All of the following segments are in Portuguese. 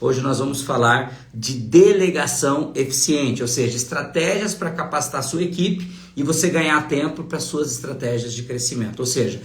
Hoje nós vamos falar de delegação eficiente, ou seja, estratégias para capacitar a sua equipe e você ganhar tempo para suas estratégias de crescimento. Ou seja,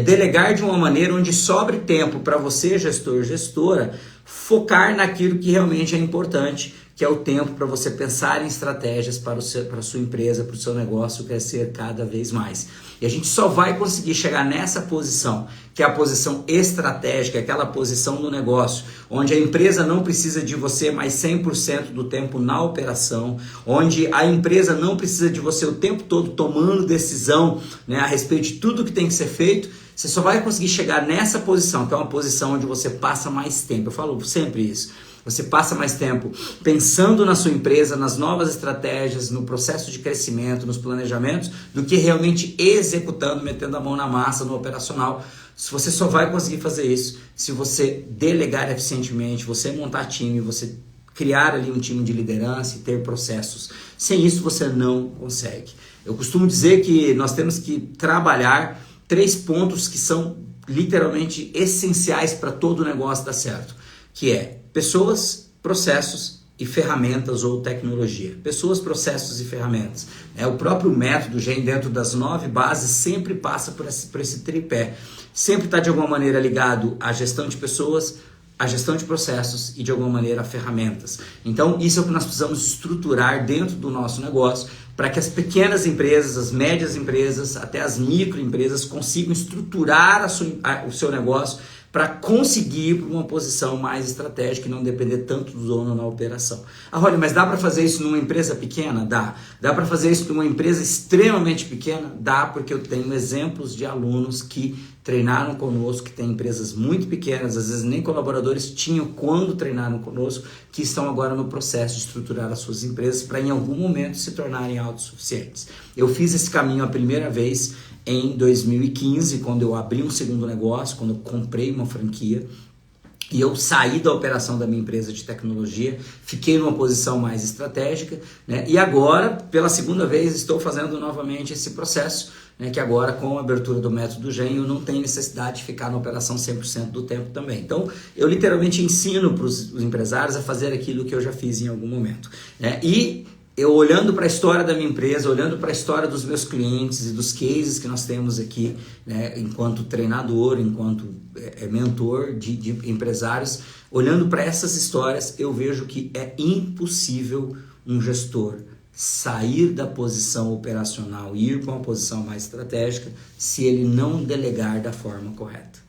delegar de uma maneira onde sobre tempo para você, gestor, gestora, focar naquilo que realmente é importante, que é o tempo para você pensar em estratégias para a sua empresa, para o seu negócio crescer cada vez mais. E a gente só vai conseguir chegar nessa posição, que é a posição estratégica, aquela posição no negócio, onde a empresa não precisa de você mais 100% do tempo na operação, onde a empresa não precisa de você o tempo todo tomando decisão, né, a respeito de tudo que tem que ser feito. Você só vai conseguir chegar nessa posição, que é uma posição onde você passa mais tempo. Eu falo sempre isso. Você passa mais tempo pensando na sua empresa, nas novas estratégias, no processo de crescimento, nos planejamentos, do que realmente executando, metendo a mão na massa, no operacional. Você só vai conseguir fazer isso se você delegar eficientemente, você montar time, você criar ali um time de liderança e ter processos. Sem isso você não consegue. Eu costumo dizer que nós temos que trabalhar 3 pontos que são literalmente essenciais para todo o negócio dar certo, que é pessoas, processos e ferramentas ou tecnologia. Pessoas, processos e ferramentas. O próprio método GEM, dentro das 9 bases, sempre passa por esse tripé. Sempre está de alguma maneira ligado à gestão de pessoas, à gestão de processos e de alguma maneira a ferramentas. Então isso é o que nós precisamos estruturar dentro do nosso negócio para que as pequenas empresas, as médias empresas, até as microempresas consigam estruturar o seu negócio para conseguir ir para uma posição mais estratégica e não depender tanto do dono na operação. Rony, mas dá para fazer isso numa empresa pequena? Dá. Dá para fazer isso numa empresa extremamente pequena? Dá, porque eu tenho exemplos de alunos que treinaram conosco, que têm empresas muito pequenas, às vezes nem colaboradores tinham quando treinaram conosco, que estão agora no processo de estruturar as suas empresas para em algum momento se tornarem autossuficientes. Eu fiz esse caminho a primeira vez em 2015, quando eu abri um segundo negócio, quando eu comprei uma franquia, e eu saí da operação da minha empresa de tecnologia, fiquei numa posição mais estratégica, né? E agora, pela segunda vez, estou fazendo novamente esse processo, né? Que agora, com a abertura do método GEM, eu não tenho necessidade de ficar na operação 100% do tempo também. Então, eu literalmente ensino para os empresários a fazer aquilo que eu já fiz em algum momento, né? E eu, olhando para a história da minha empresa, olhando para a história dos meus clientes e dos cases que nós temos aqui, né, enquanto treinador, enquanto mentor de empresários, olhando para essas histórias, eu vejo que é impossível um gestor sair da posição operacional e ir para uma posição mais estratégica se ele não delegar da forma correta.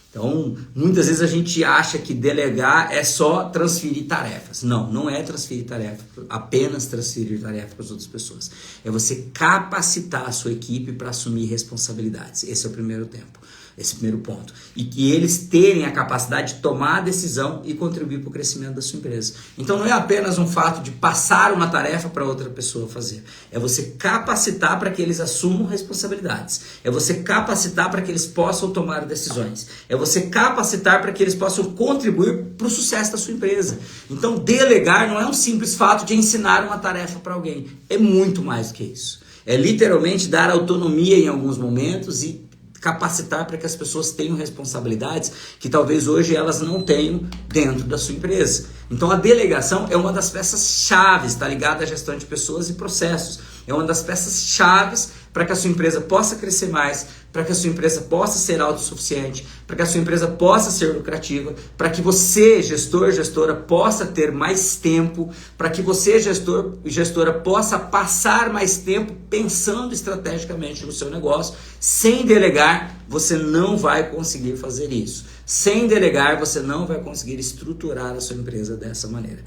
Então, muitas vezes a gente acha que delegar é só transferir tarefas. Não, não é transferir tarefa, apenas transferir tarefa para as outras pessoas. É você capacitar a sua equipe para assumir responsabilidades. Esse é o primeiro tempo, esse primeiro ponto. E que eles terem a capacidade de tomar a decisão e contribuir para o crescimento da sua empresa. Então, não é apenas um fato de passar uma tarefa para outra pessoa fazer. É você capacitar para que eles assumam responsabilidades. É você capacitar para que eles possam tomar decisões. É você capacitar para que eles possam contribuir para o sucesso da sua empresa. Então, delegar não é um simples fato de ensinar uma tarefa para alguém. É muito mais do que isso. É literalmente dar autonomia em alguns momentos e capacitar para que as pessoas tenham responsabilidades que talvez hoje elas não tenham dentro da sua empresa. Então a delegação é uma das peças-chave, está ligada à gestão de pessoas e processos. É uma das peças-chave para que a sua empresa possa crescer mais, para que a sua empresa possa ser autossuficiente, para que a sua empresa possa ser lucrativa, para que você, gestor, gestora, possa ter mais tempo, para que você, gestor e gestora, possa passar mais tempo pensando estrategicamente no seu negócio. Sem delegar, você não vai conseguir fazer isso. Sem delegar, você não vai conseguir estruturar a sua empresa dessa maneira.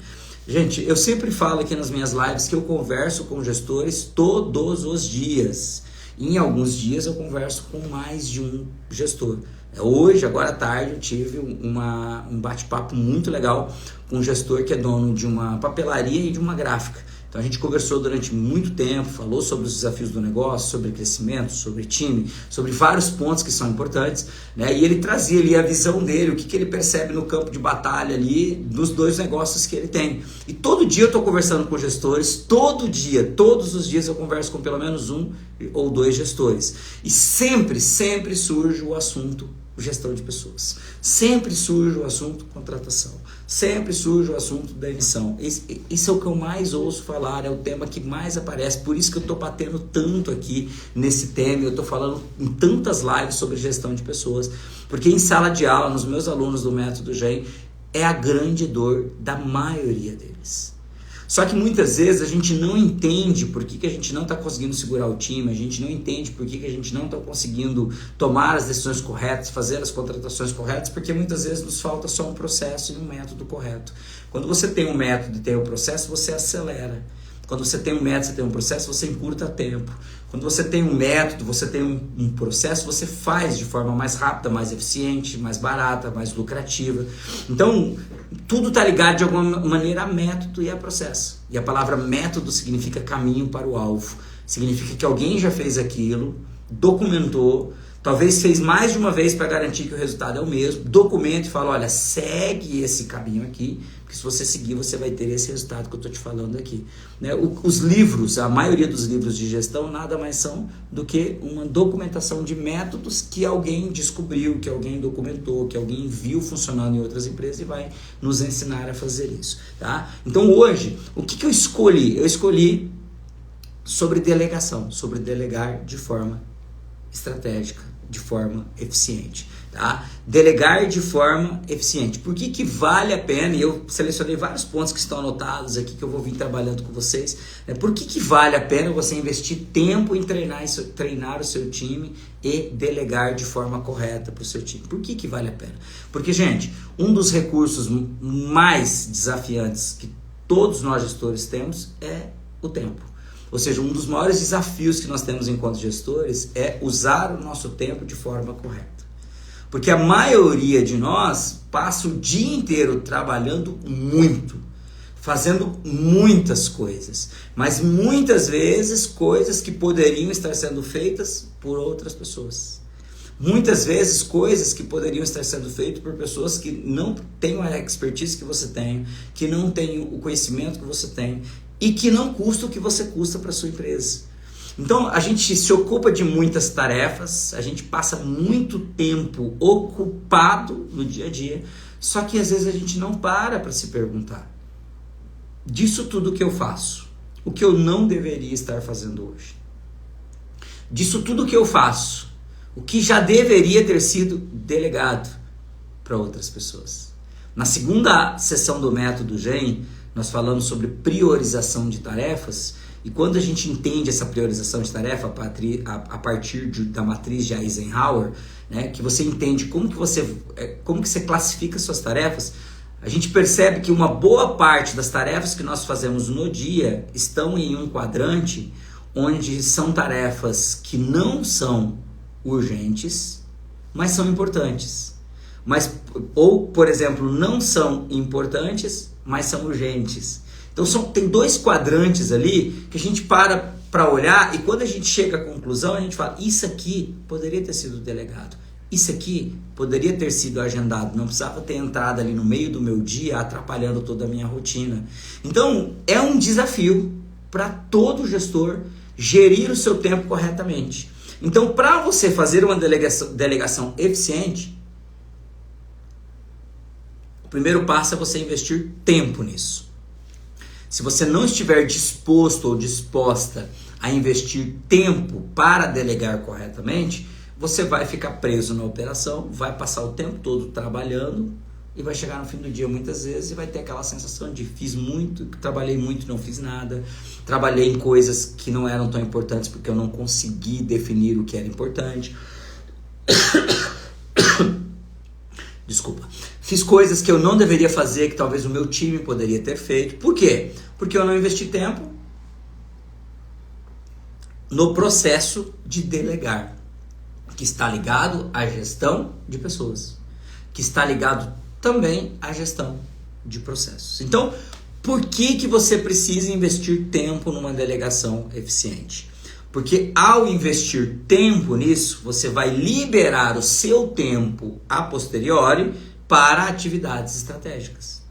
Gente, eu sempre falo aqui nas minhas lives que eu converso com gestores todos os dias. Em alguns dias eu converso com mais de um gestor. Hoje, agora à tarde, eu tive um bate-papo muito legal com um gestor que é dono de uma papelaria e de uma gráfica. Então a gente conversou durante muito tempo, falou sobre os desafios do negócio, sobre crescimento, sobre time, sobre vários pontos que são importantes, né? E ele trazia ali a visão dele, o que ele percebe no campo de batalha ali dos 2 negócios que ele tem. E todo dia eu estou conversando com gestores, todo dia, todos os dias eu converso com pelo menos 1 ou 2 gestores. E sempre surge o assunto gestão de pessoas. Sempre surge o assunto contratação. Sempre surge o assunto demissão. Isso é o que eu mais ouço falar, é o tema que mais aparece. Por isso que eu estou batendo tanto aqui nesse tema. Eu estou falando em tantas lives sobre gestão de pessoas. Porque em sala de aula, nos meus alunos do Método GEM, é a grande dor da maioria deles. Só que muitas vezes a gente não entende por que a gente não está conseguindo segurar o time, a gente não entende por que a gente não está conseguindo tomar as decisões corretas, fazer as contratações corretas, porque muitas vezes nos falta só um processo e um método correto. Quando você tem um método e tem um processo, você acelera. Quando você tem um método, você tem um processo, você encurta tempo. Quando você tem um método, você tem um processo, você faz de forma mais rápida, mais eficiente, mais barata, mais lucrativa. Então, tudo está ligado de alguma maneira a método e a processo. E a palavra método significa caminho para o alvo. Significa que alguém já fez aquilo, documentou, talvez fez mais de uma vez para garantir que o resultado é o mesmo, documenta e fala, olha, segue esse caminho aqui, porque se você seguir, você vai ter esse resultado que eu estou te falando aqui. Né? Os livros, a maioria dos livros de gestão, nada mais são do que uma documentação de métodos que alguém descobriu, que alguém documentou, que alguém viu funcionando em outras empresas e vai nos ensinar a fazer isso. Tá? Então hoje, o que eu escolhi? Eu escolhi sobre delegação, sobre delegar de forma estratégica, de forma eficiente, tá? Delegar de forma eficiente. Por que vale a pena? E eu selecionei vários pontos que estão anotados aqui que eu vou vir trabalhando com vocês. Né? Por que vale a pena você investir tempo em treinar o seu time e delegar de forma correta para o seu time? Por que vale a pena? Porque, gente, um dos recursos mais desafiantes que todos nós gestores temos é o tempo. Ou seja, um dos maiores desafios que nós temos enquanto gestores é usar o nosso tempo de forma correta. Porque a maioria de nós passa o dia inteiro trabalhando muito, fazendo muitas coisas, mas muitas vezes coisas que poderiam estar sendo feitas por outras pessoas. Muitas vezes coisas que poderiam estar sendo feitas por pessoas que não têm a expertise que você tem, que não têm o conhecimento que você tem, e que não custa o que você custa para a sua empresa. Então, a gente se ocupa de muitas tarefas, a gente passa muito tempo ocupado no dia a dia, só que às vezes a gente não para se perguntar, disso tudo que eu faço, o que eu não deveria estar fazendo hoje? Disso tudo que eu faço, o que já deveria ter sido delegado para outras pessoas? Na segunda sessão do Método GEM, nós falamos sobre priorização de tarefas, e quando a gente entende essa priorização de tarefa a partir da matriz de Eisenhower, né, que você entende como que você classifica suas tarefas, a gente percebe que uma boa parte das tarefas que nós fazemos no dia estão em um quadrante onde são tarefas que não são urgentes, mas são importantes. Ou, por exemplo, não são importantes, mas são urgentes. Então tem dois quadrantes ali que a gente para olhar, e quando a gente chega à conclusão, a gente fala, isso aqui poderia ter sido delegado, isso aqui poderia ter sido agendado, não precisava ter entrado ali no meio do meu dia, atrapalhando toda a minha rotina. Então é um desafio para todo gestor gerir o seu tempo corretamente. Então, para você fazer uma delegação eficiente, o primeiro passo é você investir tempo nisso. Se você não estiver disposto ou disposta a investir tempo para delegar corretamente, você vai ficar preso na operação, vai passar o tempo todo trabalhando e vai chegar no fim do dia muitas vezes e vai ter aquela sensação de fiz muito, trabalhei muito e não fiz nada, trabalhei em coisas que não eram tão importantes porque eu não consegui definir o que era importante. Desculpa. Fiz coisas que eu não deveria fazer, que talvez o meu time poderia ter feito. Por quê? Porque eu não investi tempo no processo de delegar, que está ligado à gestão de pessoas, que está ligado também à gestão de processos. Então, por que você precisa investir tempo numa delegação eficiente? Porque ao investir tempo nisso, você vai liberar o seu tempo a posteriori para atividades estratégicas.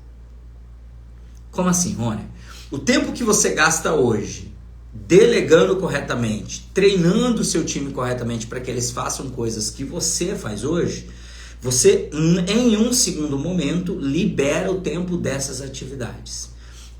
Como assim, Rony? O tempo que você gasta hoje delegando corretamente, treinando o seu time corretamente para que eles façam coisas que você faz hoje, Você, em um segundo momento, libera o tempo dessas atividades.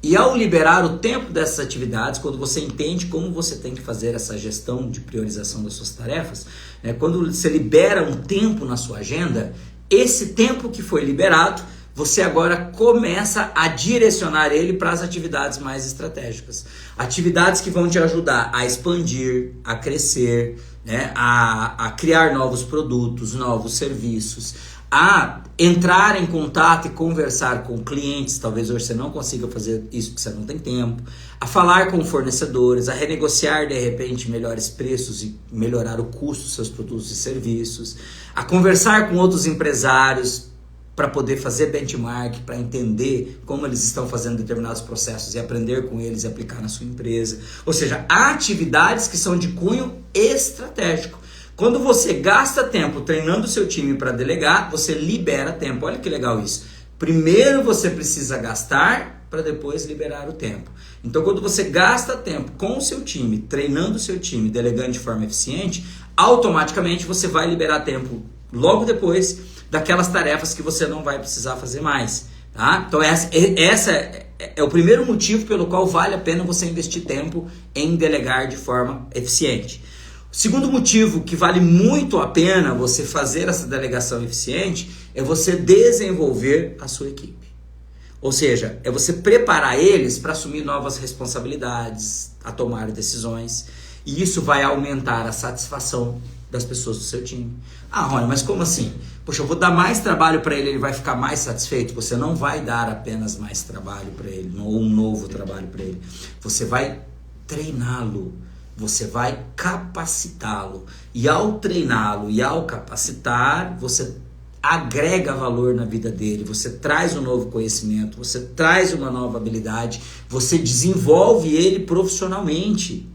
E ao liberar o tempo dessas atividades, quando você entende como você tem que fazer essa gestão de priorização das suas tarefas, né, quando você libera um tempo na sua agenda, esse tempo que foi liberado, você agora começa a direcionar ele para as atividades mais estratégicas. Atividades que vão te ajudar a expandir, a crescer, né, a criar novos produtos, novos serviços, a entrar em contato e conversar com clientes. Talvez hoje você não consiga fazer isso porque você não tem tempo. A falar com fornecedores, a renegociar de repente melhores preços e melhorar o custo dos seus produtos e serviços. A conversar com outros empresários para poder fazer benchmark, para entender como eles estão fazendo determinados processos e aprender com eles e aplicar na sua empresa. Ou seja, há atividades que são de cunho estratégico. Quando você gasta tempo treinando o seu time para delegar, você libera tempo. Olha que legal isso. Primeiro você precisa gastar para depois liberar o tempo. Então, quando você gasta tempo com o seu time, treinando o seu time, delegando de forma eficiente, automaticamente você vai liberar tempo logo depois daquelas tarefas que você não vai precisar fazer mais. Tá? Então, essa é o primeiro motivo pelo qual vale a pena você investir tempo em delegar de forma eficiente. O segundo motivo que vale muito a pena você fazer essa delegação eficiente é você desenvolver a sua equipe. Ou seja, é você preparar eles para assumir novas responsabilidades, a tomar decisões, e isso vai aumentar a satisfação das pessoas do seu time. Ah, Rony, mas como assim? Poxa, eu vou dar mais trabalho para ele, ele vai ficar mais satisfeito? Você não vai dar apenas mais trabalho para ele, ou um novo trabalho para ele. Você vai treiná-lo. Você vai capacitá-lo. E ao treiná-lo e ao capacitar, você agrega valor na vida dele. Você traz um novo conhecimento, você traz uma nova habilidade, você desenvolve ele profissionalmente.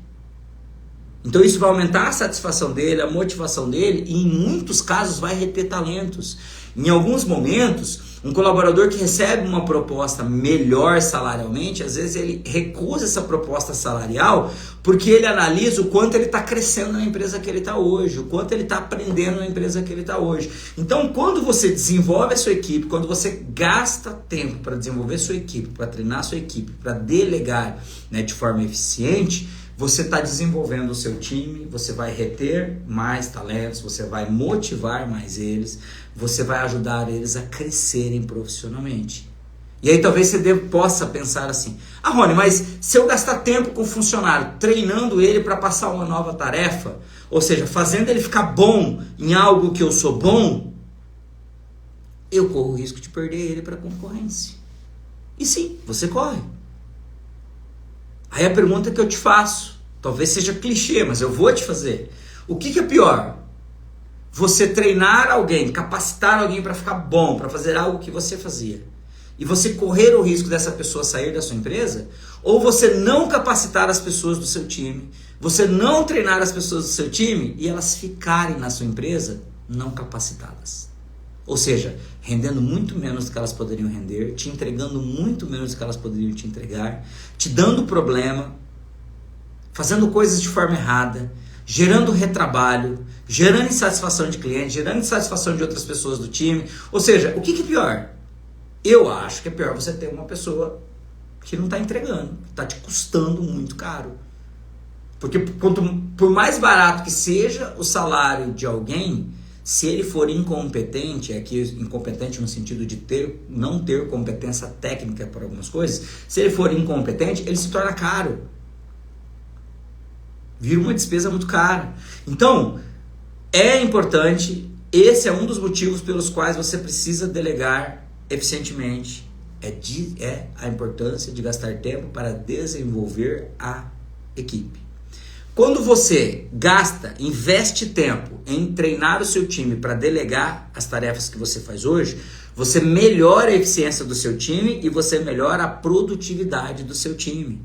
Então isso vai aumentar a satisfação dele, a motivação dele e em muitos casos vai reter talentos. Em alguns momentos, um colaborador que recebe uma proposta melhor salarialmente, às vezes ele recusa essa proposta salarial porque ele analisa o quanto ele está crescendo na empresa que ele está hoje, o quanto ele está aprendendo na empresa que ele está hoje. Então, quando você desenvolve a sua equipe, quando você gasta tempo para desenvolver sua equipe, para treinar sua equipe, para delegar, né, de forma eficiente, você está desenvolvendo o seu time, você vai reter mais talentos, você vai motivar mais eles, você vai ajudar eles a crescerem profissionalmente. E aí talvez você possa pensar assim, ah, Rony, mas se eu gastar tempo com o funcionário, treinando ele para passar uma nova tarefa, ou seja, fazendo ele ficar bom em algo que eu sou bom, eu corro o risco de perder ele para a concorrência. E sim, você corre. Aí a pergunta que eu te faço, talvez seja clichê, mas eu vou te fazer. O que é pior? Você treinar alguém, capacitar alguém para ficar bom, para fazer algo que você fazia, e você correr o risco dessa pessoa sair da sua empresa? Ou você não capacitar as pessoas do seu time, você não treinar as pessoas do seu time e elas ficarem na sua empresa não capacitadas? Ou seja, rendendo muito menos do que elas poderiam render, te entregando muito menos do que elas poderiam te entregar, te dando problema, fazendo coisas de forma errada, gerando retrabalho, gerando insatisfação de cliente, gerando insatisfação de outras pessoas do time. Ou seja, o que é pior? Eu acho que é pior você ter uma pessoa que não está entregando, está te custando muito caro. Porque por mais barato que seja o salário de alguém, se ele for incompetente, aqui incompetente no sentido de não ter competência técnica para algumas coisas, se ele for incompetente, ele se torna caro. Vira uma despesa muito cara. Então, é importante, esse é um dos motivos pelos quais você precisa delegar eficientemente. É a importância de gastar tempo para desenvolver a equipe. Quando você investe tempo em treinar o seu time para delegar as tarefas que você faz hoje, você melhora a eficiência do seu time e você melhora a produtividade do seu time.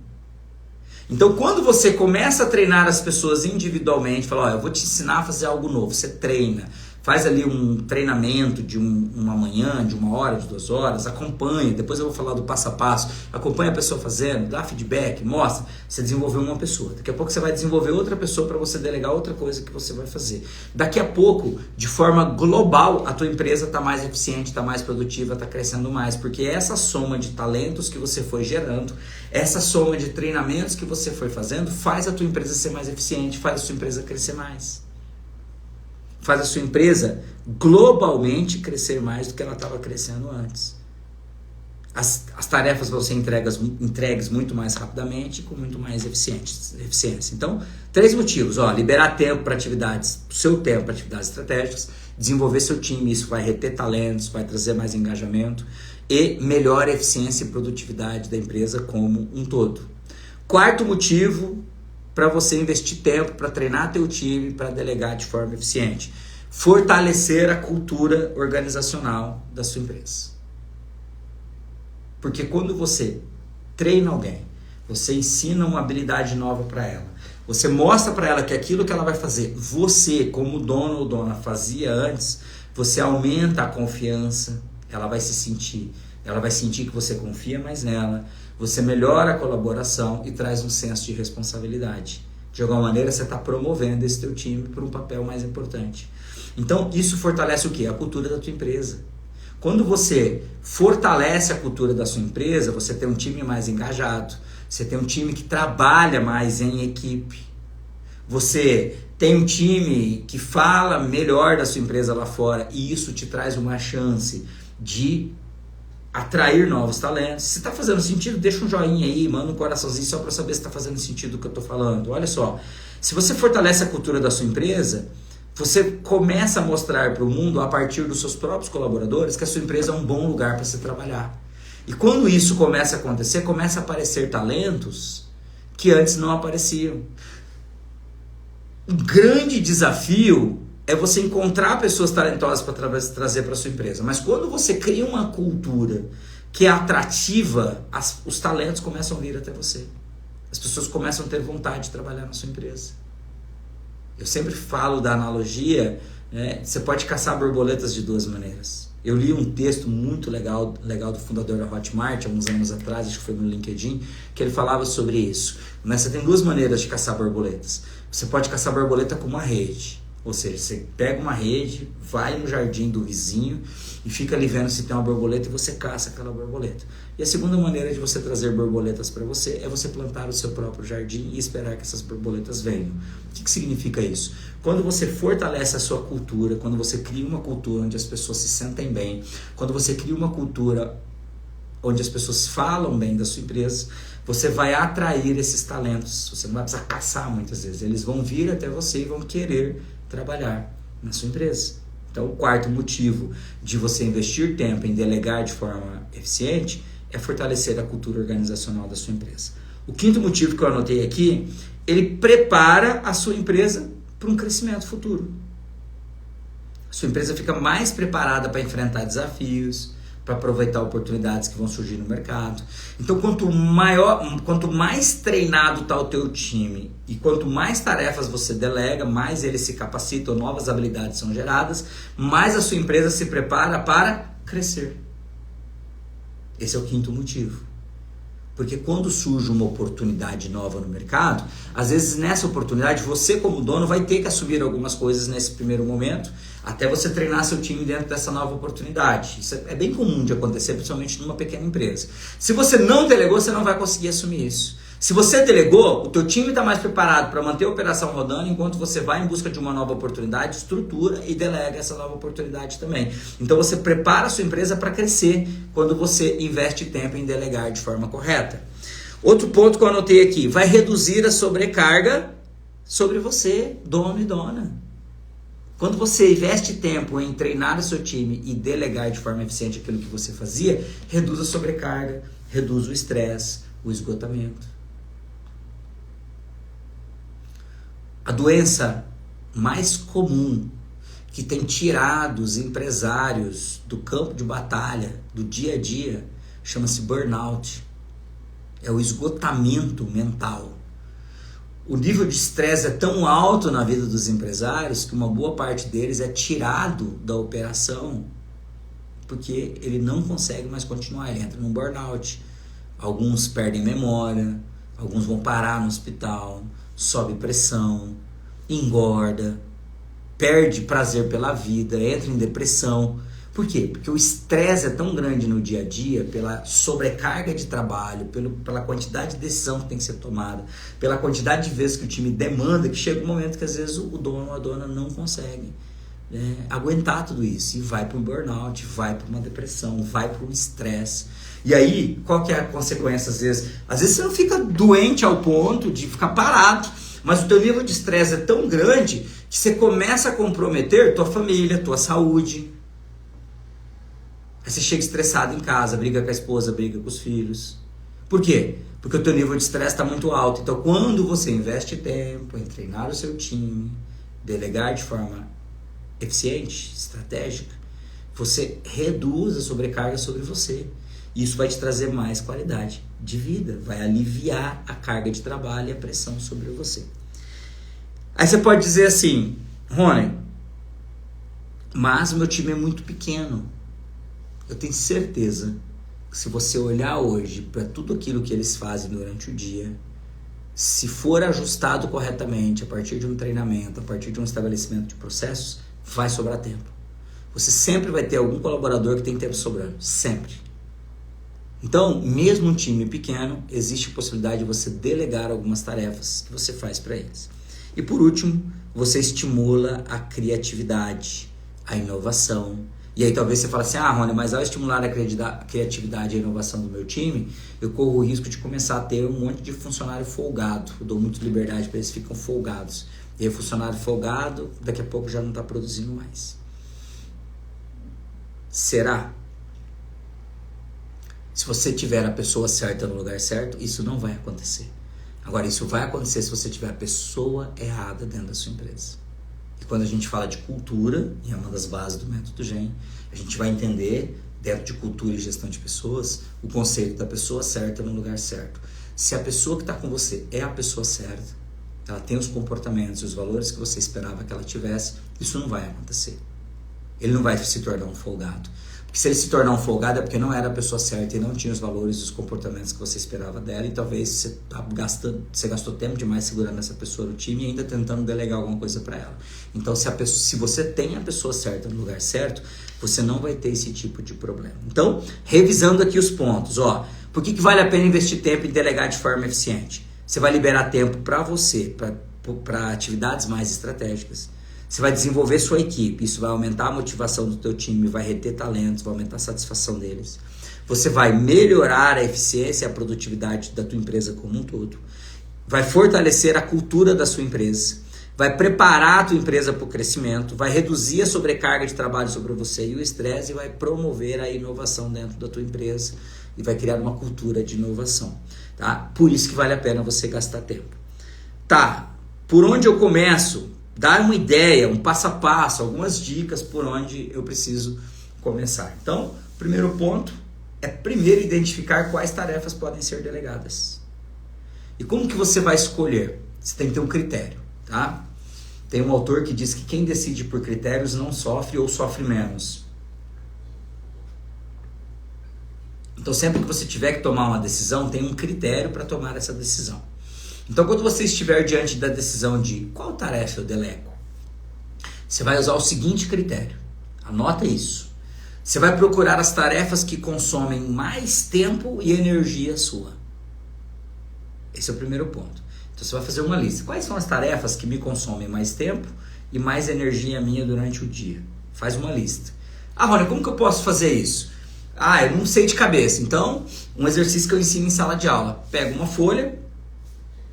Então, quando você começa a treinar as pessoas individualmente, fala, eu vou te ensinar a fazer algo novo, você treina, faz ali um treinamento de uma manhã, de 1 hora, de 2 horas, acompanha, depois eu vou falar do passo a passo, acompanha a pessoa fazendo, dá feedback, mostra, você desenvolveu uma pessoa, daqui a pouco você vai desenvolver outra pessoa para você delegar outra coisa que você vai fazer. Daqui a pouco, de forma global, a tua empresa está mais eficiente, está mais produtiva, está crescendo mais, porque essa soma de talentos que você foi gerando, essa soma de treinamentos que você foi fazendo, faz a tua empresa ser mais eficiente, faz a sua empresa crescer mais. Faz a sua empresa globalmente crescer mais do que ela estava crescendo antes. As tarefas vão ser entregues muito mais rapidamente e com muito mais eficiência. Então, 3 motivos. Liberar tempo para atividades, seu tempo para atividades estratégicas, desenvolver seu time, isso vai reter talentos, vai trazer mais engajamento e melhor eficiência e produtividade da empresa como um todo. 4º motivo para você investir tempo, para treinar teu time, para delegar de forma eficiente. Fortalecer a cultura organizacional da sua empresa. Porque quando você treina alguém, você ensina uma habilidade nova para ela, você mostra para ela que aquilo que ela vai fazer, você como dono ou dona fazia antes, você aumenta a confiança, ela vai sentir que você confia mais nela, você melhora a colaboração e traz um senso de responsabilidade. De alguma maneira você está promovendo esse teu time para um papel mais importante. Então isso fortalece o quê? A cultura da tua empresa. Quando você fortalece a cultura da sua empresa, você tem um time mais engajado, você tem um time que trabalha mais em equipe, você tem um time que fala melhor da sua empresa lá fora e isso te traz uma chance de atrair novos talentos. Se está fazendo sentido, deixa um joinha aí, manda um coraçãozinho só para saber se está fazendo sentido o que eu estou falando. Olha só, se você fortalece a cultura da sua empresa, você começa a mostrar para o mundo, a partir dos seus próprios colaboradores, que a sua empresa é um bom lugar para se trabalhar. E quando isso começa a acontecer, começa a aparecer talentos que antes não apareciam. O grande desafio é você encontrar pessoas talentosas para trazer para a sua empresa. Mas quando você cria uma cultura que é atrativa, os talentos começam a vir até você. As pessoas começam a ter vontade de trabalhar na sua empresa. Eu sempre falo da analogia, né? Você pode caçar borboletas de 2 maneiras. Eu li um texto muito legal do fundador da Hotmart, há uns anos atrás, acho que foi no LinkedIn, que ele falava sobre isso. Mas você tem 2 maneiras de caçar borboletas. Você pode caçar borboleta com uma rede. Ou seja, você pega uma rede, vai no jardim do vizinho e fica ali vendo se tem uma borboleta e você caça aquela borboleta. E a segunda maneira de você trazer borboletas para você é você plantar o seu próprio jardim e esperar que essas borboletas venham. O que significa isso? Quando você fortalece a sua cultura, quando você cria uma cultura onde as pessoas se sentem bem, quando você cria uma cultura onde as pessoas falam bem da sua empresa, você vai atrair esses talentos. Você não vai precisar caçar muitas vezes. Eles vão vir até você e vão querer trabalhar na sua empresa. Então, o 4º motivo de você investir tempo em delegar de forma eficiente é fortalecer a cultura organizacional da sua empresa. O 5º motivo que eu anotei aqui, ele prepara a sua empresa para um crescimento futuro. A sua empresa fica mais preparada para enfrentar desafios, para aproveitar oportunidades que vão surgir no mercado. Então, quanto mais treinado está o teu time e quanto mais tarefas você delega, mais ele se capacita, novas habilidades são geradas, mais a sua empresa se prepara para crescer. Esse é o 5º motivo. Porque quando surge uma oportunidade nova no mercado, às vezes nessa oportunidade você como dono vai ter que assumir algumas coisas nesse primeiro momento, até você treinar seu time dentro dessa nova oportunidade. Isso é bem comum de acontecer, principalmente numa pequena empresa. Se você não delegou, você não vai conseguir assumir isso. Se você delegou, o teu time está mais preparado para manter a operação rodando, enquanto você vai em busca de uma nova oportunidade, estrutura e delega essa nova oportunidade também. Então você prepara a sua empresa para crescer quando você investe tempo em delegar de forma correta. Outro ponto que eu anotei aqui, vai reduzir a sobrecarga sobre você, dono e dona. Quando você investe tempo em treinar o seu time e delegar de forma eficiente aquilo que você fazia, reduz a sobrecarga, reduz o estresse, o esgotamento. A doença mais comum que tem tirado os empresários do campo de batalha, do dia a dia, chama-se burnout. É o esgotamento mental. O nível de estresse é tão alto na vida dos empresários que uma boa parte deles é tirado da operação porque ele não consegue mais continuar, ele entra num burnout. Alguns perdem memória, alguns vão parar no hospital, sobe pressão, engorda, perde prazer pela vida, entra em depressão. Por quê? Porque o estresse é tão grande no dia a dia, pela sobrecarga de trabalho, pela quantidade de decisão que tem que ser tomada, pela quantidade de vezes que o time demanda, que chega um momento que às vezes o dono ou a dona não consegue aguentar tudo isso e vai para um burnout, vai para uma depressão, vai para um estresse. E aí, qual que é a consequência às vezes? Às vezes você não fica doente ao ponto de ficar parado, mas o teu nível de estresse é tão grande que você começa a comprometer tua família, tua saúde. Aí você chega estressado em casa, briga com a esposa, briga com os filhos. Por quê? Porque o teu nível de estresse está muito alto. Então, quando você investe tempo em treinar o seu time, delegar de forma eficiente, estratégica, você reduz a sobrecarga sobre você. Isso vai te trazer mais qualidade de vida, vai aliviar a carga de trabalho e a pressão sobre você. Aí você pode dizer assim, Rony, mas o meu time é muito pequeno. Eu tenho certeza que se você olhar hoje para tudo aquilo que eles fazem durante o dia, se for ajustado corretamente a partir de um treinamento, a partir de um estabelecimento de processos, vai sobrar tempo. Você sempre vai ter algum colaborador que tem tempo sobrando, sempre. Então, mesmo um time pequeno, existe a possibilidade de você delegar algumas tarefas que você faz para eles. E por último, você estimula a criatividade, a inovação. E aí talvez você fale assim, Rony, mas ao estimular a criatividade e a inovação do meu time, eu corro o risco de começar a ter um monte de funcionário folgado. Eu dou muita liberdade para eles, ficam folgados. E aí o funcionário folgado, daqui a pouco já não está produzindo mais. Será? Se você tiver a pessoa certa no lugar certo, isso não vai acontecer. Agora, isso vai acontecer se você tiver a pessoa errada dentro da sua empresa. E quando a gente fala de cultura, e é uma das bases do método GEM, a gente vai entender, dentro de cultura e gestão de pessoas, o conceito da pessoa certa no lugar certo. Se a pessoa que está com você é a pessoa certa, ela tem os comportamentos e os valores que você esperava que ela tivesse, isso não vai acontecer. Ele não vai se tornar um folgado. Porque se ele se tornar um folgado é porque não era a pessoa certa e não tinha os valores e os comportamentos que você esperava dela, e talvez você gastou tempo demais segurando essa pessoa no time e ainda tentando delegar alguma coisa para ela. Então, se você tem a pessoa certa no lugar certo, você não vai ter esse tipo de problema. Então, revisando aqui os pontos, por que vale a pena investir tempo em delegar de forma eficiente? Você vai liberar tempo para você, para atividades mais estratégicas. Você vai desenvolver sua equipe, isso vai aumentar a motivação do teu time, vai reter talentos, vai aumentar a satisfação deles. Você vai melhorar a eficiência e a produtividade da tua empresa como um todo. Vai fortalecer a cultura da sua empresa. Vai preparar a tua empresa para o crescimento. Vai reduzir a sobrecarga de trabalho sobre você e o estresse e vai promover a inovação dentro da tua empresa e vai criar uma cultura de inovação. Tá? Por isso que vale a pena você gastar tempo. Tá, por onde eu começo? Dar uma ideia, um passo a passo, algumas dicas por onde eu preciso começar. Então, o primeiro ponto é primeiro identificar quais tarefas podem ser delegadas. E como que você vai escolher? Você tem que ter um critério, tá? Tem um autor que diz que quem decide por critérios não sofre ou sofre menos. Então, sempre que você tiver que tomar uma decisão, tem um critério para tomar essa decisão. Então, quando você estiver diante da decisão de qual tarefa eu delego, você vai usar o seguinte critério. Anota isso. Você vai procurar as tarefas que consomem mais tempo e energia sua. Esse é o primeiro ponto. Então, você vai fazer uma lista. Quais são as tarefas que me consomem mais tempo e mais energia minha durante o dia? Faz uma lista. Rony, como que eu posso fazer isso? Eu não sei de cabeça. Então, um exercício que eu ensino em sala de aula. Pega uma folha,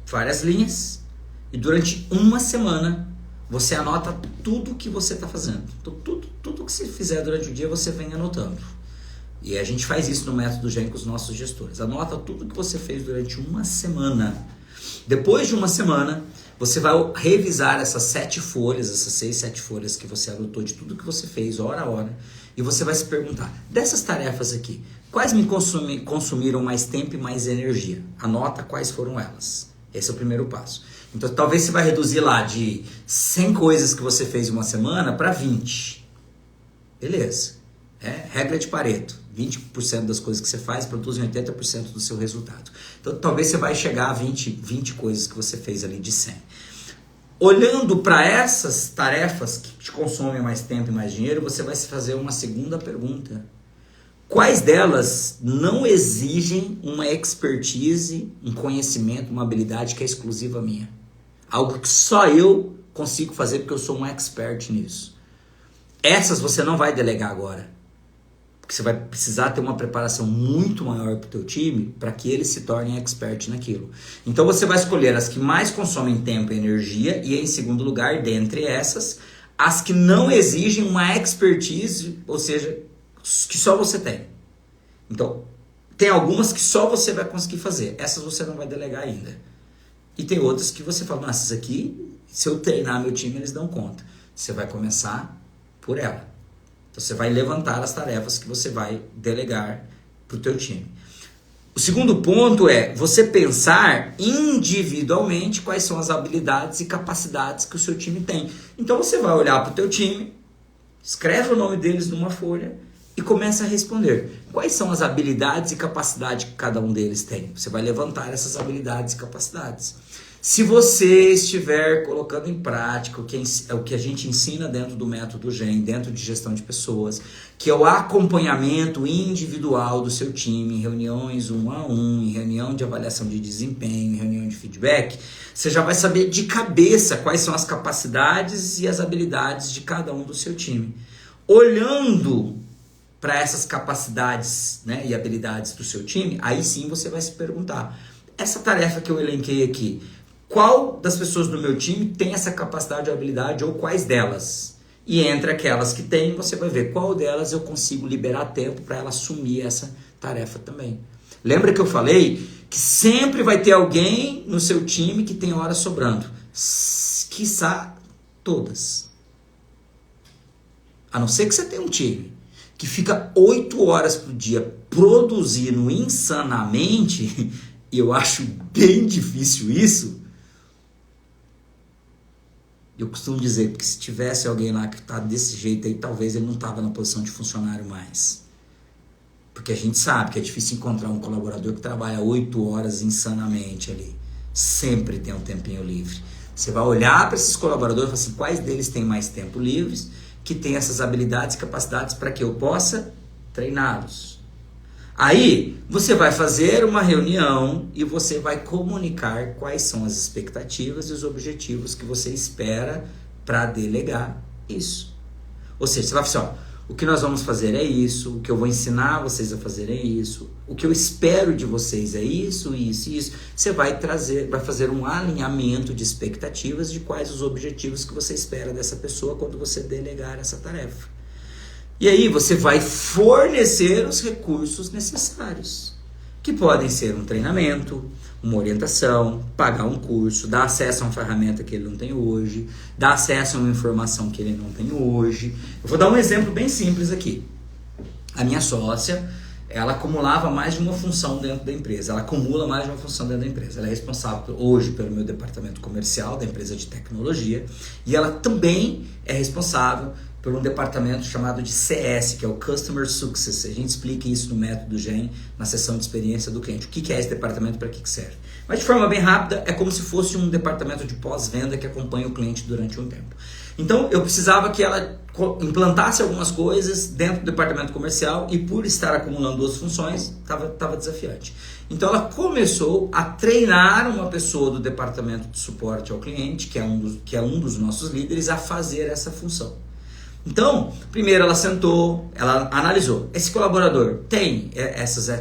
várias linhas, e durante uma semana você anota tudo que você está fazendo. Então, tudo que você fizer durante o dia você vem anotando. E a gente faz isso no método GEM com os nossos gestores. Anota tudo que você fez durante uma semana. Depois de uma semana, você vai revisar essas 7 folhas, essas 6, 7 folhas que você anotou de tudo que você fez, hora a hora, e você vai se perguntar, dessas tarefas aqui, quais me consumiram mais tempo e mais energia? Anota quais foram elas. Esse é o primeiro passo. Então, talvez você vai reduzir lá de 100 coisas que você fez em uma semana para 20. Beleza. Regra de Pareto. 20% das coisas que você faz produzem 80% do seu resultado. Então, talvez você vai chegar a 20 coisas que você fez ali de 100. Olhando para essas tarefas que te consomem mais tempo e mais dinheiro, você vai se fazer uma segunda pergunta. Quais delas não exigem uma expertise, um conhecimento, uma habilidade que é exclusiva minha? Algo que só eu consigo fazer porque eu sou um expert nisso. Essas você não vai delegar agora. Porque você vai precisar ter uma preparação muito maior para o teu time para que eles se tornem expert naquilo. Então você vai escolher as que mais consomem tempo e energia e, em segundo lugar, dentre essas, as que não exigem uma expertise, ou seja, que só você tem. Então, tem algumas que só você vai conseguir fazer. Essas você não vai delegar ainda. E tem outras que você fala, essas aqui, se eu treinar meu time, eles dão conta. Você vai começar por ela. Então, você vai levantar as tarefas que você vai delegar para o teu time. O segundo ponto é você pensar individualmente quais são as habilidades e capacidades que o seu time tem. Então, você vai olhar para o teu time, escreve o nome deles numa folha e começa a responder. Quais são as habilidades e capacidades que cada um deles tem? Você vai levantar essas habilidades e capacidades. Se você estiver colocando em prática o que a gente ensina dentro do método GEM, dentro de gestão de pessoas, que é o acompanhamento individual do seu time, em reuniões 1 a 1, em reunião de avaliação de desempenho, em reunião de feedback, você já vai saber de cabeça quais são as capacidades e as habilidades de cada um do seu time. Olhando para essas capacidades, né, e habilidades do seu time, aí sim você vai se perguntar, essa tarefa que eu elenquei aqui, qual das pessoas do meu time tem essa capacidade ou habilidade, ou quais delas? E entre aquelas que tem, você vai ver qual delas eu consigo liberar tempo para ela assumir essa tarefa também. Lembra que eu falei que sempre vai ter alguém no seu time que tem horas sobrando? Quiçá todas. A não ser que você tenha um time que fica 8 horas por dia produzindo insanamente, e eu acho bem difícil isso. Eu costumo dizer que se tivesse alguém lá que está desse jeito aí, talvez ele não estava na posição de funcionário mais. Porque a gente sabe que é difícil encontrar um colaborador que trabalha 8 horas insanamente ali. Sempre tem um tempinho livre. Você vai olhar para esses colaboradores e falar assim, quais deles têm mais tempo livres, que tem essas habilidades e capacidades para que eu possa treiná-los. Aí, você vai fazer uma reunião e você vai comunicar quais são as expectativas e os objetivos que você espera para delegar isso. Ou seja, você vai falar assim, ó, o que nós vamos fazer é isso, o que eu vou ensinar vocês a fazer é isso, o que eu espero de vocês é isso, isso e isso. Você vai fazer um alinhamento de expectativas de quais os objetivos que você espera dessa pessoa quando você delegar essa tarefa. E aí você vai fornecer os recursos necessários, que podem ser um treinamento, uma orientação, pagar um curso, dar acesso a uma ferramenta que ele não tem hoje, dar acesso a uma informação que ele não tem hoje. Eu vou dar um exemplo bem simples aqui. A minha sócia, ela acumulava mais de uma função dentro da empresa, ela acumula mais de uma função dentro da empresa. Ela é responsável hoje pelo meu departamento comercial da empresa de tecnologia e ela também é responsável por um departamento chamado de CS, que é o Customer Success. A gente explica isso no método GEM, na sessão de experiência do cliente. O que é esse departamento, para que serve? Mas de forma bem rápida, é como se fosse um departamento de pós-venda que acompanha o cliente durante um tempo. Então, eu precisava que ela implantasse algumas coisas dentro do departamento comercial e por estar acumulando 2 funções, estava desafiante. Então, ela começou a treinar uma pessoa do departamento de suporte ao cliente, que é um dos nossos líderes, a fazer essa função. Então, primeiro ela sentou, ela analisou. Esse colaborador tem essas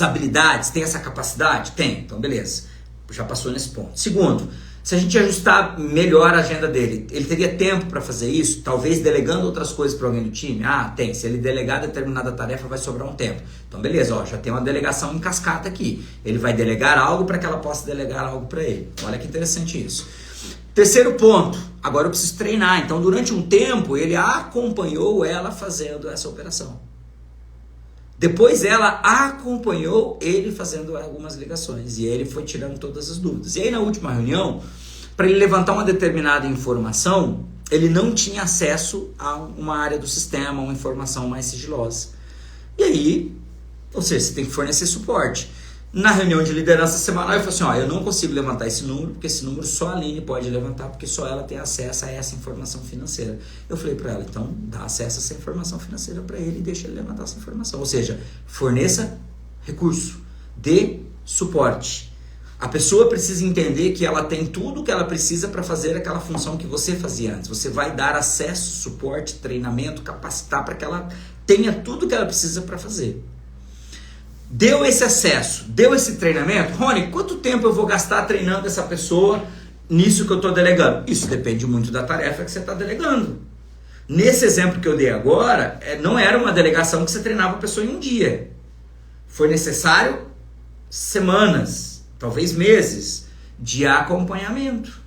habilidades, tem essa capacidade? Tem, então beleza, já passou nesse ponto. Segundo, se a gente ajustar melhor a agenda dele, ele teria tempo para fazer isso? Talvez delegando outras coisas para alguém do time? Ah, tem. Se ele delegar determinada tarefa, vai sobrar um tempo. Então beleza, ó, já tem uma delegação em cascata aqui. Ele vai delegar algo para que ela possa delegar algo para ele. Olha que interessante isso. Terceiro ponto, agora eu preciso treinar. Então, durante um tempo, ele acompanhou ela fazendo essa operação. Depois ela acompanhou ele fazendo algumas ligações e ele foi tirando todas as dúvidas. E aí na última reunião, para ele levantar uma determinada informação, ele não tinha acesso a uma área do sistema, uma informação mais sigilosa. E aí, ou seja, você tem que fornecer suporte. Na reunião de liderança semanal, eu falei assim, eu não consigo levantar esse número, porque esse número só a Aline pode levantar, porque só ela tem acesso a essa informação financeira. Eu falei para ela, então dá acesso a essa informação financeira para ele e deixa ele levantar essa informação. Ou seja, forneça recurso, dê suporte. A pessoa precisa entender que ela tem tudo o que ela precisa para fazer aquela função que você fazia antes. Você vai dar acesso, suporte, treinamento, capacitar para que ela tenha tudo o que ela precisa para fazer. Deu esse acesso, deu esse treinamento, Rony, quanto tempo eu vou gastar treinando essa pessoa nisso que eu estou delegando? Isso depende muito da tarefa que você está delegando. Nesse exemplo que eu dei agora, não era uma delegação que você treinava a pessoa em um dia. Foi necessário semanas, talvez meses, de acompanhamento.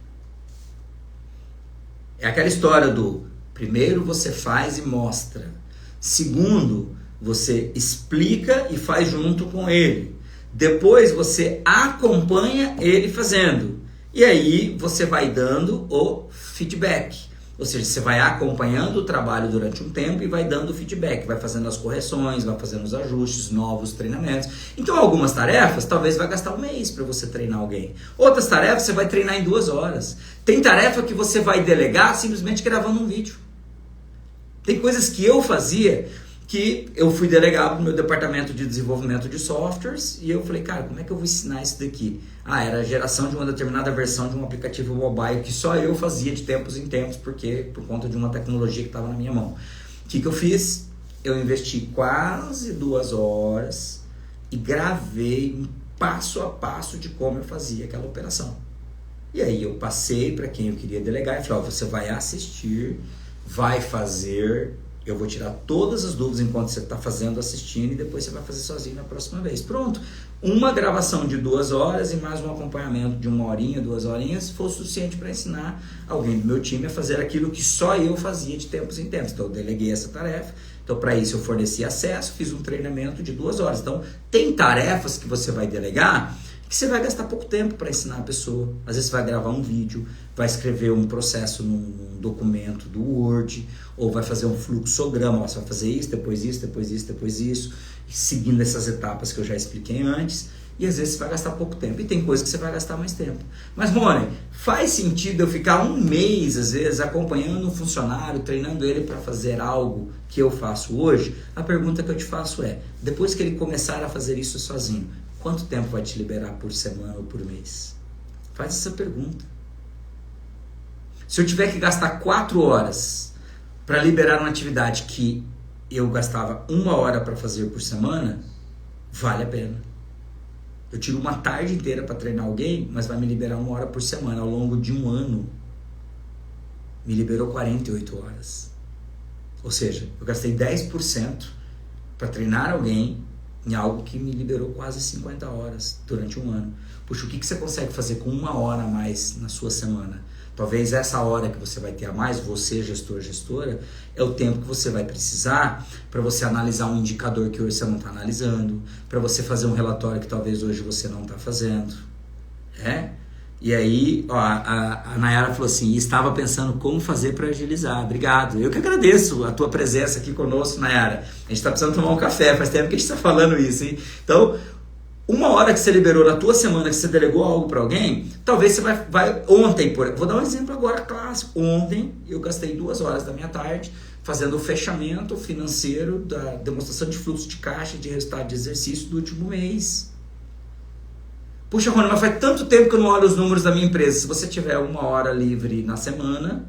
É aquela história do primeiro você faz e mostra. Segundo, você explica e faz junto com ele. Depois você acompanha ele fazendo. E aí você vai dando o feedback. Ou seja, você vai acompanhando o trabalho durante um tempo e vai dando o feedback. Vai fazendo as correções, vai fazendo os ajustes, novos treinamentos. Então algumas tarefas talvez vai gastar um mês para você treinar alguém. Outras tarefas você vai treinar em 2 horas. Tem tarefa que você vai delegar simplesmente gravando um vídeo. Tem coisas que eu fazia que eu fui delegado no meu departamento de desenvolvimento de softwares e eu falei, cara, como é que eu vou ensinar isso daqui? Era a geração de uma determinada versão de um aplicativo mobile que só eu fazia de tempos em tempos, porque por conta de uma tecnologia que estava na minha mão. O que eu fiz? Eu investi quase 2 horas e gravei um passo a passo de como eu fazia aquela operação. E aí eu passei para quem eu queria delegar e falei, você vai assistir, vai fazer... Eu vou tirar todas as dúvidas enquanto você está fazendo, assistindo, e depois você vai fazer sozinho na próxima vez. Pronto. Uma gravação de 2 horas e mais um acompanhamento de 1 horinha, 2 horinhas, foi o suficiente para ensinar alguém do meu time a fazer aquilo que só eu fazia de tempos em tempos. Então, eu deleguei essa tarefa. Então, para isso, eu forneci acesso, fiz um treinamento de 2 horas. Então, tem tarefas que você vai delegar que você vai gastar pouco tempo para ensinar a pessoa. Às vezes, você vai gravar um vídeo, vai escrever um processo num documento do Word, ou vai fazer um fluxograma, você vai fazer isso, depois isso, depois isso, depois isso, seguindo essas etapas que eu já expliquei antes, e às vezes você vai gastar pouco tempo, e tem coisas que você vai gastar mais tempo. Mas, Rony, faz sentido eu ficar 1 mês, às vezes, acompanhando um funcionário, treinando ele para fazer algo que eu faço hoje? A pergunta que eu te faço é, depois que ele começar a fazer isso sozinho, quanto tempo vai te liberar por semana ou por mês? Faz essa pergunta. Se eu tiver que gastar 4 horas para liberar uma atividade que eu gastava 1 hora para fazer por semana, vale a pena. Eu tiro uma tarde inteira para treinar alguém, mas vai me liberar 1 hora por semana. Ao longo de 1 ano, me liberou 48 horas. Ou seja, eu gastei 10% para treinar alguém em algo que me liberou quase 50 horas durante 1 ano. Puxa, o que você consegue fazer com 1 hora a mais na sua semana? Talvez essa hora que você vai ter a mais, você, gestor, gestora, é o tempo que você vai precisar para você analisar um indicador que hoje você não está analisando, para você fazer um relatório que talvez hoje você não está fazendo. E aí, a Nayara falou assim, estava pensando como fazer para agilizar. Obrigado. Eu que agradeço a tua presença aqui conosco, Nayara. A gente está precisando tomar um café, faz tempo que a gente está falando isso, hein? Então, 1 hora que você liberou na tua semana, que você delegou algo para alguém, talvez você vai ontem, vou dar um exemplo agora clássico. Ontem eu gastei 2 horas da minha tarde fazendo o fechamento financeiro da demonstração de fluxo de caixa de resultado de exercício do último mês. Puxa, Rony, mas faz tanto tempo que eu não olho os números da minha empresa. Se você tiver 1 hora livre na semana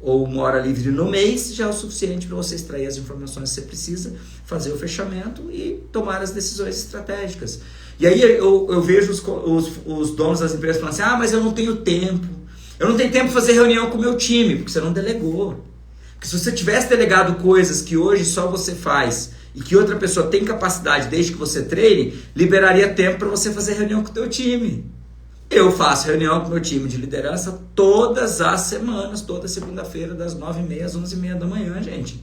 ou 1 hora livre no mês, já é o suficiente para você extrair as informações que você precisa, fazer o fechamento e tomar as decisões estratégicas. E aí eu vejo os donos das empresas falando assim, mas eu não tenho tempo. Eu não tenho tempo de fazer reunião com o meu time, porque você não delegou. Porque se você tivesse delegado coisas que hoje só você faz e que outra pessoa tem capacidade desde que você treine, liberaria tempo para você fazer reunião com o teu time. Eu faço reunião com o meu time de liderança todas as semanas, toda segunda-feira, das 9h30 às 11h30 da manhã, gente.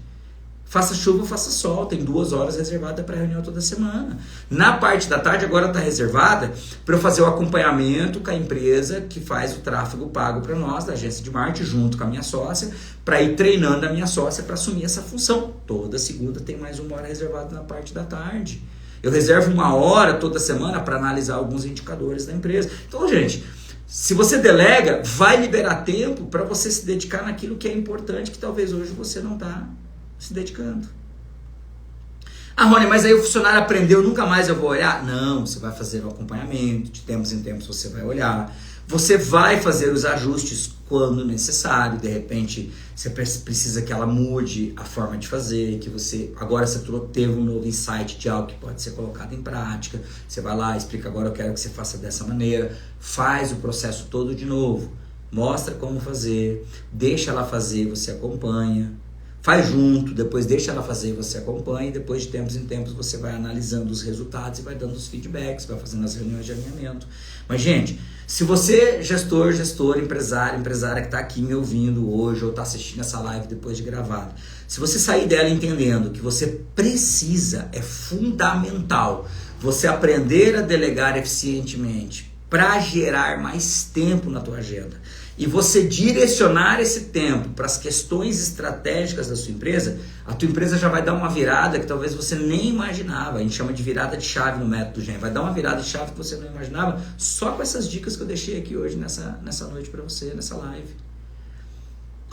Faça chuva, faça sol, tem 2 horas reservadas para reunião toda semana. Na parte da tarde agora está reservada para eu fazer o acompanhamento com a empresa que faz o tráfego pago para nós, da agência de marketing, junto com a minha sócia, para ir treinando a minha sócia para assumir essa função. Toda segunda tem mais 1 hora reservada na parte da tarde. Eu reservo 1 hora toda semana para analisar alguns indicadores da empresa. Então, gente, se você delega, vai liberar tempo para você se dedicar naquilo que é importante, que talvez hoje você não está se dedicando. Ah, Rony, mas aí o funcionário aprendeu, nunca mais eu vou olhar? Não, você vai fazer o acompanhamento, de tempos em tempos você vai olhar. Você vai fazer os ajustes quando necessário. De repente, você precisa que ela mude a forma de fazer, que você agora você teve um novo insight de algo que pode ser colocado em prática. Você vai lá, explica agora, eu quero que você faça dessa maneira. Faz o processo todo de novo. Mostra como fazer, deixa ela fazer, você acompanha. Faz junto, depois deixa ela fazer, você acompanha, e depois de tempos em tempos você vai analisando os resultados e vai dando os feedbacks, vai fazendo as reuniões de alinhamento. Mas, gente, se você, gestor, empresário, empresária que está aqui me ouvindo hoje ou está assistindo essa live depois de gravada, se você sair dela entendendo que você precisa, é fundamental, você aprender a delegar eficientemente para gerar mais tempo na tua agenda, e você direcionar esse tempo para as questões estratégicas da sua empresa, a tua empresa já vai dar uma virada que talvez você nem imaginava. A gente chama de virada de chave no método GEM. Vai dar uma virada de chave que você não imaginava só com essas dicas que eu deixei aqui hoje nessa noite para você, nessa live.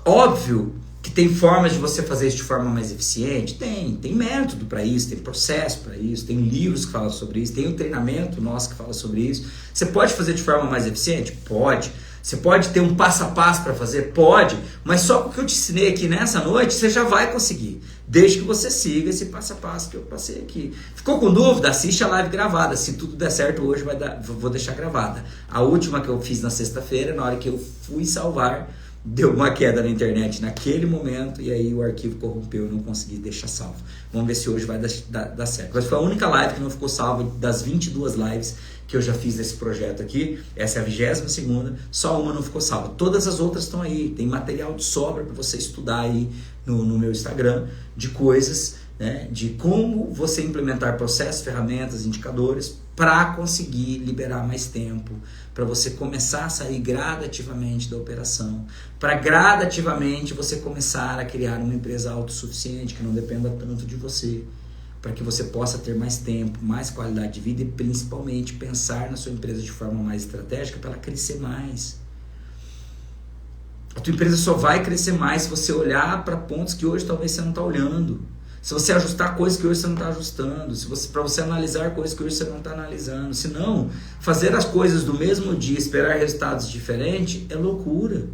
Óbvio que tem formas de você fazer isso de forma mais eficiente. Tem método para isso, tem processo para isso, tem livros que falam sobre isso, tem um treinamento nosso que fala sobre isso. Você pode fazer de forma mais eficiente? Pode. Você pode ter um passo a passo para fazer? Pode, mas só com o que eu te ensinei aqui nessa noite, você já vai conseguir, desde que você siga esse passo a passo que eu passei aqui. Ficou com dúvida? Assiste a live gravada, se tudo der certo hoje, vou deixar gravada. A última que eu fiz na sexta-feira, na hora que eu fui salvar, deu uma queda na internet naquele momento, e aí o arquivo corrompeu e não consegui deixar salvo. Vamos ver se hoje vai dar certo. Mas foi a única live que não ficou salva das 22 lives que eu já fiz desse projeto aqui. Essa é a 22ª, só uma não ficou salva. Todas as outras estão aí, tem material de sobra para você estudar aí no meu Instagram, de coisas, né, de como você implementar processos, ferramentas, indicadores para conseguir liberar mais tempo, para você começar a sair gradativamente da operação, para gradativamente você começar a criar uma empresa autossuficiente que não dependa tanto de você, para que você possa ter mais tempo, mais qualidade de vida e principalmente pensar na sua empresa de forma mais estratégica para ela crescer mais. A tua empresa só vai crescer mais se você olhar para pontos que hoje talvez você não está olhando. Se você ajustar coisas que hoje você não está ajustando, para você analisar coisas que hoje você não está analisando. Se não, fazer as coisas do mesmo dia, esperar resultados diferentes, é loucura.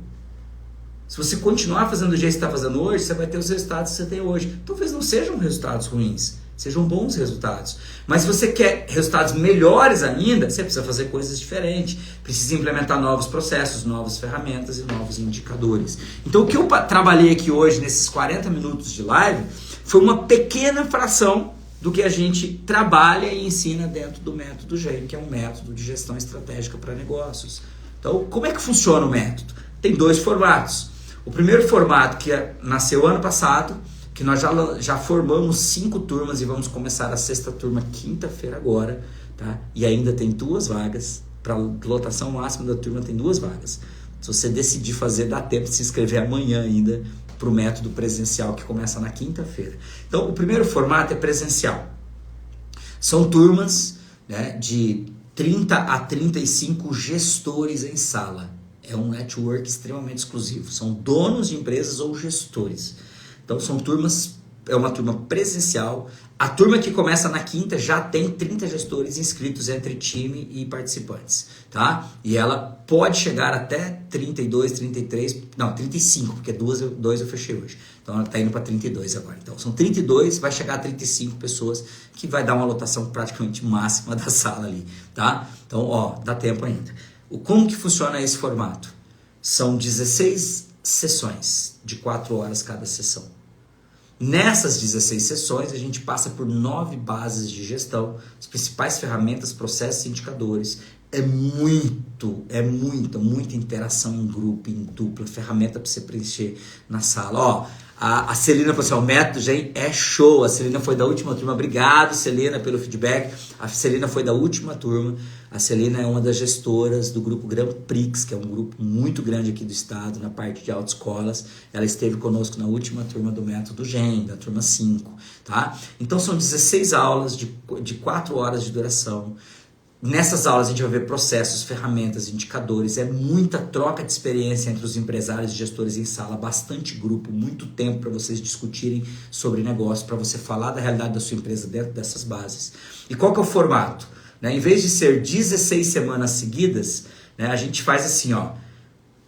Se você continuar fazendo do jeito que você está fazendo hoje, você vai ter os resultados que você tem hoje. Talvez não sejam resultados ruins, sejam bons resultados. Mas se você quer resultados melhores ainda, você precisa fazer coisas diferentes. Precisa implementar novos processos, novas ferramentas e novos indicadores. Então o que eu trabalhei aqui hoje, nesses 40 minutos de live, foi uma pequena fração do que a gente trabalha e ensina dentro do método GEM, que é um método de gestão estratégica para negócios. Então, como é que funciona o método? Tem 2 formatos. O primeiro formato, que nasceu ano passado, que nós já formamos 5 turmas e vamos começar a 6ª turma quinta-feira agora, tá? E ainda tem 2 vagas, para a lotação máxima da turma tem 2 vagas. Se você decidir fazer, dá tempo de se inscrever amanhã ainda para o método presencial que começa na quinta-feira. Então, o primeiro formato é presencial. São turmas, né, de 30 a 35 gestores em sala. É um network extremamente exclusivo. São donos de empresas ou gestores. Então, são turmas, é uma turma presencial. A turma que começa na quinta já tem 30 gestores inscritos entre time e participantes, tá? E ela pode chegar até 32, 33, não, 35, porque 2 eu fechei hoje. Então, ela está indo para 32 agora. Então, são 32, vai chegar a 35 pessoas, que vai dar uma lotação praticamente máxima da sala ali, tá? Então, ó, dá tempo ainda. Como que funciona esse formato? São 16 sessões, de 4 horas cada sessão. Nessas 16 sessões, a gente passa por 9 bases de gestão, as principais ferramentas, processos e indicadores. É muita interação em grupo, em dupla, ferramenta para você preencher na sala. Ó, A Celina falou assim, o método GEM é show. A Celina foi da última turma. Obrigado, Celina, pelo feedback. A Celina foi da última turma. A Celina é uma das gestoras do grupo Grand Prix, que é um grupo muito grande aqui do estado, na parte de autoescolas. Ela esteve conosco na última turma do método GEM, da turma 5, tá? Então são 16 aulas de 4 horas de duração. Nessas aulas a gente vai ver processos, ferramentas, indicadores, é muita troca de experiência entre os empresários e gestores em sala, bastante grupo, muito tempo para vocês discutirem sobre negócio, para você falar da realidade da sua empresa dentro dessas bases. E qual que é o formato? Em vez de ser 16 semanas seguidas, a gente faz assim, ó,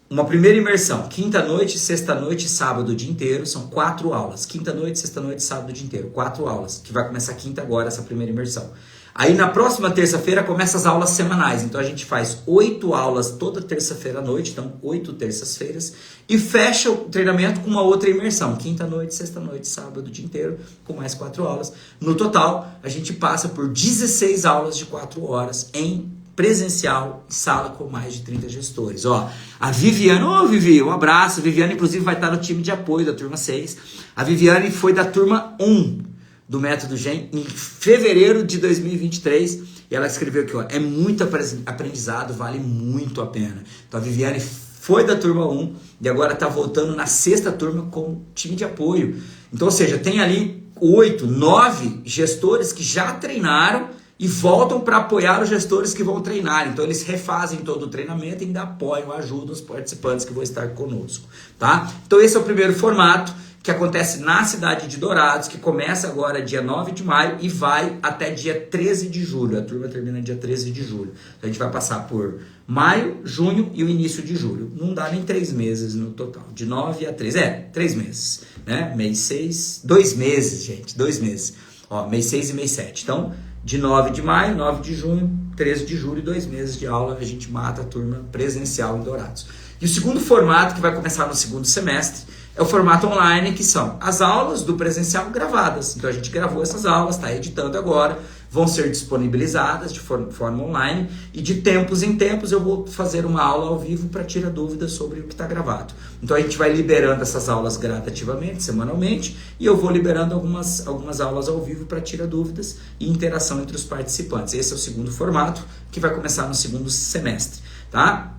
uma primeira imersão, quinta-noite, sexta-noite, sábado o dia inteiro, são 4 aulas. Quinta-noite, sexta-noite, sábado o dia inteiro, 4 aulas, que vai começar quinta agora, essa primeira imersão. Aí na próxima terça-feira começa as aulas semanais, então a gente faz 8 aulas toda terça-feira à noite, então 8 terças-feiras, e fecha o treinamento com uma outra imersão, quinta-noite, sexta-noite, sábado o dia inteiro, com mais 4 aulas. No total, a gente passa por 16 aulas de 4 horas em presencial, sala com mais de 30 gestores. Ó, a Viviane, Vivi, um abraço. A Viviane, inclusive, vai estar no time de apoio da turma 6. A Viviane foi da turma 1 do Método GEM em fevereiro de 2023. E ela escreveu aqui, ó, é muito aprendizado, vale muito a pena. Então a Viviane foi da turma 1 e agora está voltando na 6ª turma com time de apoio. Então, ou seja, tem ali 8, 9 gestores que já treinaram e voltam para apoiar os gestores que vão treinar. Então eles refazem todo o treinamento e ainda apoiam, ajudam os participantes que vão estar conosco, tá? Então esse é o primeiro formato que acontece na cidade de Dourados, que começa agora dia 9 de maio e vai até dia 13 de julho. A turma termina dia 13 de julho. Então a gente vai passar por maio, junho e o início de julho. Não dá nem 3 meses no total. De 9 a 13. 3 meses. Né? Mês 6. 2 meses, gente. 2 meses. Ó, mês 6 e mês 7. Então, de 9 de maio, 9 de junho, 13 de julho, 2 meses de aula. A gente mata a turma presencial em Dourados. E o segundo formato, que vai começar no segundo semestre, é o formato online, que são as aulas do presencial gravadas. Então a gente gravou essas aulas, está editando agora, vão ser disponibilizadas de forma online e de tempos em tempos eu vou fazer uma aula ao vivo para tirar dúvidas sobre o que está gravado. Então a gente vai liberando essas aulas gradativamente, semanalmente, e eu vou liberando algumas aulas ao vivo para tirar dúvidas e interação entre os participantes. Esse é o segundo formato, que vai começar no segundo semestre, tá?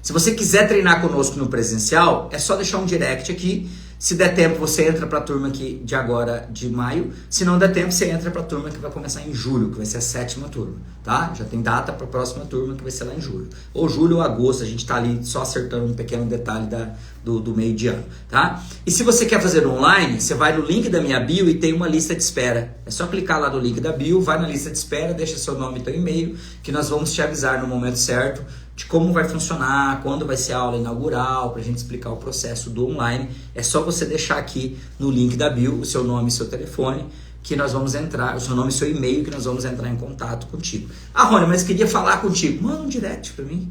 Se você quiser treinar conosco no presencial, é só deixar um direct aqui. Se der tempo, você entra para a turma aqui de agora, de maio. Se não der tempo, você entra para a turma que vai começar em julho, que vai ser a 7ª turma, tá? Já tem data para a próxima turma, que vai ser lá em julho. Ou julho ou agosto, a gente está ali só acertando um pequeno detalhe do meio de ano, tá? E se você quer fazer online, você vai no link da minha bio e tem uma lista de espera. É só clicar lá no link da bio, vai na lista de espera, deixa seu nome e seu e-mail, que nós vamos te avisar no momento certo de como vai funcionar, quando vai ser a aula inaugural, para a gente explicar o processo do online. É só você deixar aqui no link da bio o seu nome e seu telefone, que nós vamos entrar, o seu nome e seu e-mail, que nós vamos entrar em contato contigo. Ah, Rony, mas queria falar contigo. Manda um direct para mim.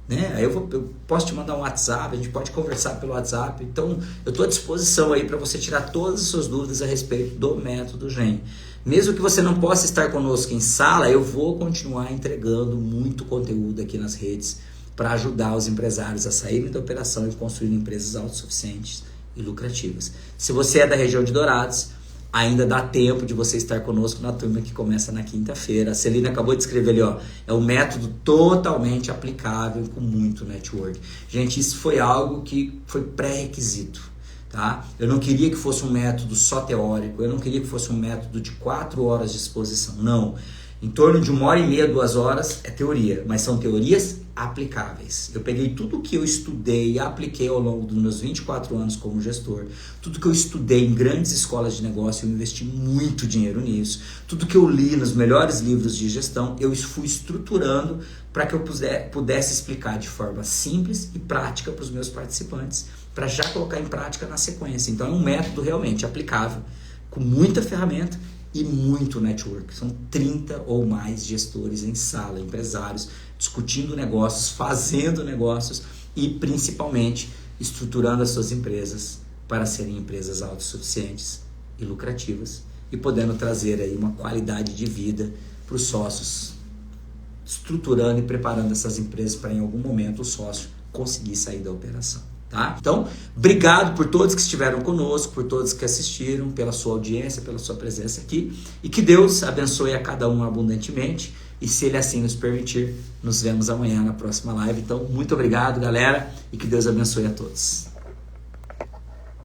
Aí eu posso te mandar um WhatsApp, a gente pode conversar pelo WhatsApp. Então eu estou à disposição aí para você tirar todas as suas dúvidas a respeito do método GEM. Mesmo que você não possa estar conosco em sala, eu vou continuar entregando muito conteúdo aqui nas redes para ajudar os empresários a saírem da operação e construir empresas autossuficientes e lucrativas. Se você é da região de Dourados, ainda dá tempo de você estar conosco na turma que começa na quinta-feira. A Celina acabou de escrever ali, ó, é um método totalmente aplicável com muito network. Gente, isso foi algo que foi pré-requisito. Tá? Eu não queria que fosse um método só teórico, eu não queria que fosse um método de 4 horas de exposição, não. Em torno de 1h30, 2 horas é teoria, mas são teorias aplicáveis. Eu peguei tudo que eu estudei e apliquei ao longo dos meus 24 anos como gestor, tudo que eu estudei em grandes escolas de negócio, eu investi muito dinheiro nisso, tudo que eu li nos melhores livros de gestão, eu fui estruturando para que eu pudesse explicar de forma simples e prática para os meus participantes, para já colocar em prática na sequência. Então é um método realmente aplicável, com muita ferramenta e muito network. São 30 ou mais gestores em sala, empresários, discutindo negócios, fazendo negócios e principalmente estruturando as suas empresas para serem empresas autossuficientes e lucrativas e podendo trazer aí uma qualidade de vida para os sócios, estruturando e preparando essas empresas para em algum momento o sócio conseguir sair da operação. Tá? Então, obrigado por todos que estiveram conosco, por todos que assistiram, pela sua audiência, pela sua presença aqui, e que Deus abençoe a cada um abundantemente, e se Ele assim nos permitir, nos vemos amanhã na próxima live. Então, muito obrigado, galera, e que Deus abençoe a todos.